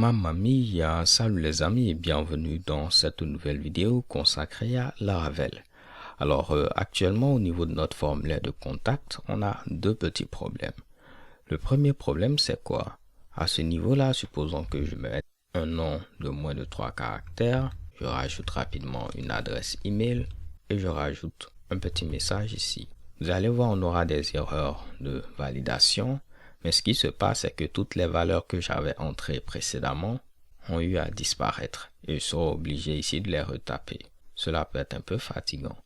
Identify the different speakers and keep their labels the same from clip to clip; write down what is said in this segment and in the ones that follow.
Speaker 1: Mamma mia, salut les amis et bienvenue dans cette nouvelle vidéo consacrée à Laravel. Alors actuellement au niveau de notre formulaire de contact, on a deux petits problèmes. Le premier problème c'est quoi? À ce niveau-là, supposons que je mette un nom de moins de 3 caractères, je rajoute rapidement une adresse email et je rajoute un petit message ici. Vous allez voir, on aura des erreurs de validation. Mais ce qui se passe, c'est que toutes les valeurs que j'avais entrées précédemment ont eu à disparaître et je serai obligé ici de les retaper. Cela peut être un peu fatigant.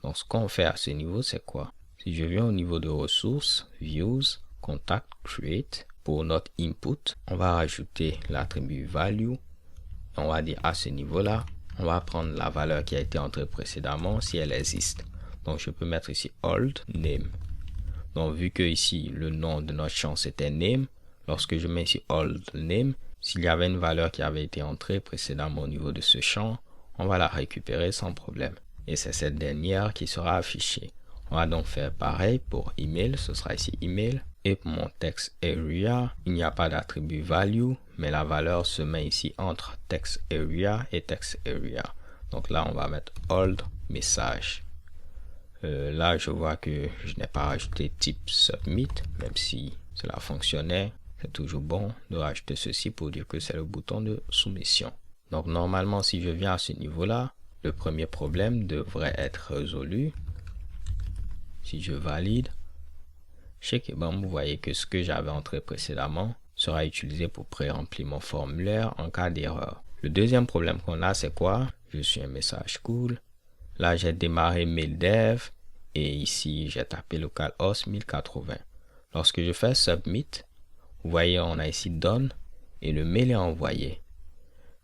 Speaker 1: Donc ce qu'on fait à ce niveau, c'est quoi? Si je viens au niveau de ressources, views, contact, create, pour notre input, on va rajouter l'attribut value. On va dire à ce niveau-là, on va prendre la valeur qui a été entrée précédemment si elle existe. Donc je peux mettre ici old name. Donc, vu que ici, le nom de notre champ, c'était name, lorsque je mets ici old name, s'il y avait une valeur qui avait été entrée précédemment au niveau de ce champ, on va la récupérer sans problème. Et c'est cette dernière qui sera affichée. On va donc faire pareil pour email, ce sera ici email. Et pour mon text area, il n'y a pas d'attribut value, mais la valeur se met ici entre text area et text area. Donc là, on va mettre old message. Là, je vois que je n'ai pas rajouté type submit, même si cela fonctionnait. C'est toujours bon de rajouter ceci pour dire que c'est le bouton de soumission. Donc, normalement, si je viens à ce niveau-là, le premier problème devrait être résolu. Si je valide, chez Kebam, vous voyez que ce que j'avais entré précédemment sera utilisé pour pré-remplir mon formulaire en cas d'erreur. Le deuxième problème qu'on a, c'est quoi? Je suis un message cool. Là, j'ai démarré mail dev et ici, j'ai tapé localhost 1080. Lorsque je fais submit, vous voyez, on a ici done et le mail est envoyé.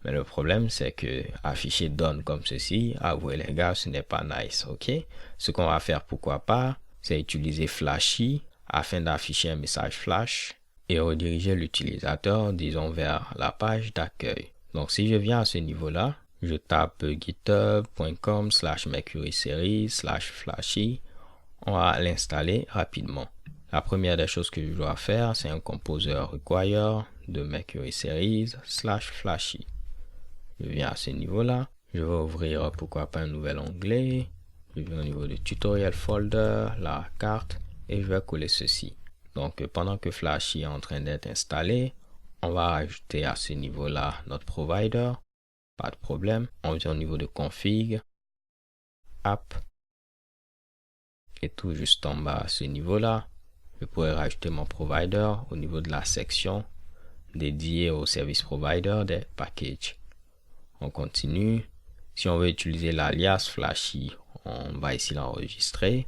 Speaker 1: Mais le problème, c'est que afficher done comme ceci, avouez les gars, ce n'est pas nice, ok? Ce qu'on va faire, pourquoi pas, c'est utiliser Flashy afin d'afficher un message flash et rediriger l'utilisateur, disons, vers la page d'accueil. Donc, si je viens à ce niveau-là, je tape github.com/mercuryseries/flashy. On va l'installer rapidement. La première des choses que je dois faire, c'est un composer require de Mercury Series/flashy. Je viens à ce niveau-là. Je vais ouvrir, pourquoi pas, un nouvel onglet. Je viens au niveau du tutorial folder, la carte, et je vais coller ceci. Donc, pendant que Flashy est en train d'être installé, on va rajouter à ce niveau-là notre provider. Pas de problème. On vient au niveau de config, app, et tout juste en bas à ce niveau-là, je pourrais rajouter mon provider au niveau de la section dédiée au service provider des packages. On continue. Si on veut utiliser l'alias Flashy, on va ici l'enregistrer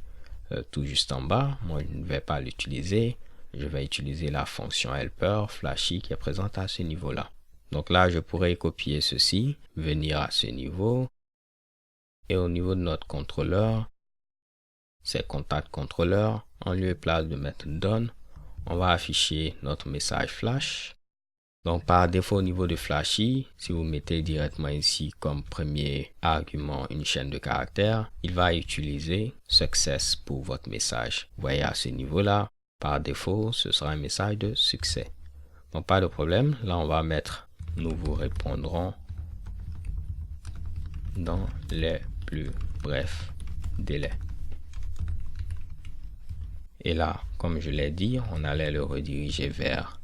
Speaker 1: tout juste en bas. Moi, je ne vais pas l'utiliser. Je vais utiliser la fonction helper Flashy qui est présente à ce niveau-là. Donc là, je pourrais copier ceci, venir à ce niveau. Et au niveau de notre contrôleur, c'est contact contrôleur. En lieu et place de mettre done, on va afficher notre message flash. Donc par défaut au niveau de Flashy, si vous mettez directement ici comme premier argument une chaîne de caractères, il va utiliser success pour votre message. Vous voyez à ce niveau-là, par défaut, ce sera un message de succès. Donc pas de problème. Là, on va mettre nous vous répondrons dans les plus brefs délais. Et là, comme je l'ai dit, on allait le rediriger vers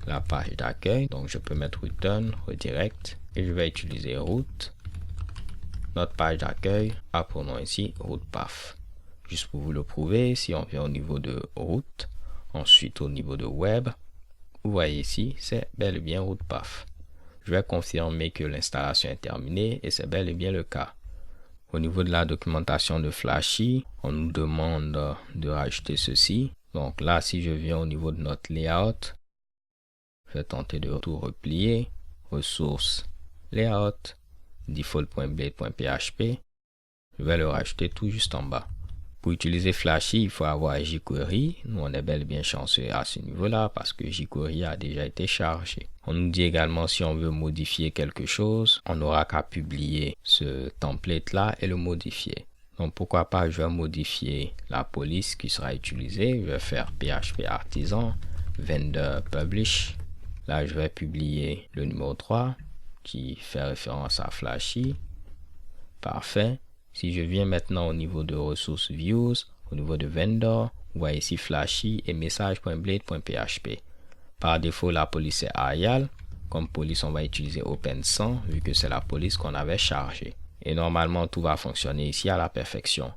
Speaker 1: la page d'accueil. Donc, je peux mettre return, redirect, et je vais utiliser route. Notre page d'accueil, apprenons ici route path. Juste pour vous le prouver, si on vient au niveau de route, ensuite au niveau de web, vous voyez ici, c'est bel et bien route path. Je vais confirmer que l'installation est terminée et c'est bel et bien le cas. Au niveau de la documentation de Flashy, on nous demande de rajouter ceci. Donc là, si je viens au niveau de notre layout, je vais tenter de tout replier. Ressources, layout, default.blade.php. Je vais le rajouter tout juste en bas. Pour utiliser Flashy, il faut avoir jQuery. Nous, on est bel et bien chanceux à ce niveau-là parce que jQuery a déjà été chargé. On nous dit également si on veut modifier quelque chose, on n'aura qu'à publier ce template-là et le modifier. Donc, pourquoi pas, je vais modifier la police qui sera utilisée. Je vais faire PHP artisan, vendor publish, Là, je vais publier le numéro 3 qui fait référence à Flashy. Parfait. Si je viens maintenant au niveau de ressources views, au niveau de vendor, vous voyez ici Flashy et message.blade.php. Par défaut, la police est Arial. Comme police, on va utiliser Open100 vu que c'est la police qu'on avait chargée. Et normalement, tout va fonctionner ici à la perfection.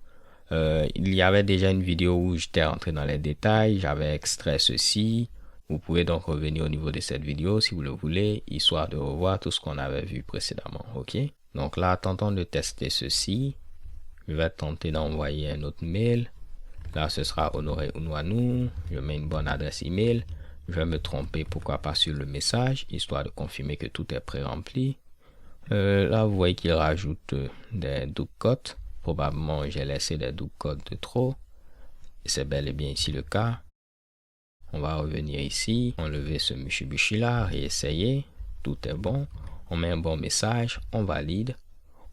Speaker 1: Il y avait déjà une vidéo où j'étais rentré dans les détails. J'avais extrait ceci. Vous pouvez donc revenir au niveau de cette vidéo si vous le voulez, histoire de revoir tout ce qu'on avait vu précédemment. Ok? Donc là, tentons de tester ceci. Je vais tenter d'envoyer un autre mail. Là, ce sera Honoré Unwanu. Je mets une bonne adresse email. Je vais me tromper, pourquoi pas sur le message, histoire de confirmer que tout est pré-rempli. Là, vous voyez qu'il rajoute des duplicate. Probablement, j'ai laissé des duplicate de trop. C'est bel et bien ici le cas. On va revenir ici, enlever ce Mushibushi là, réessayer. Tout est bon. On met un bon message, on valide.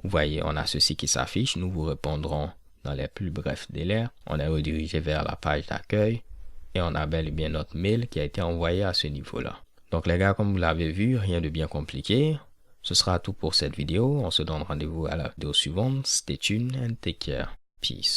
Speaker 1: Vous voyez, on a ceci qui s'affiche. Nous vous répondrons dans les plus brefs délais. On est redirigé vers la page d'accueil. Et on a bel et bien notre mail qui a été envoyé à ce niveau-là. Donc les gars, comme vous l'avez vu, rien de bien compliqué. Ce sera tout pour cette vidéo. On se donne rendez-vous à la vidéo suivante. Stay tuned and take care. Peace.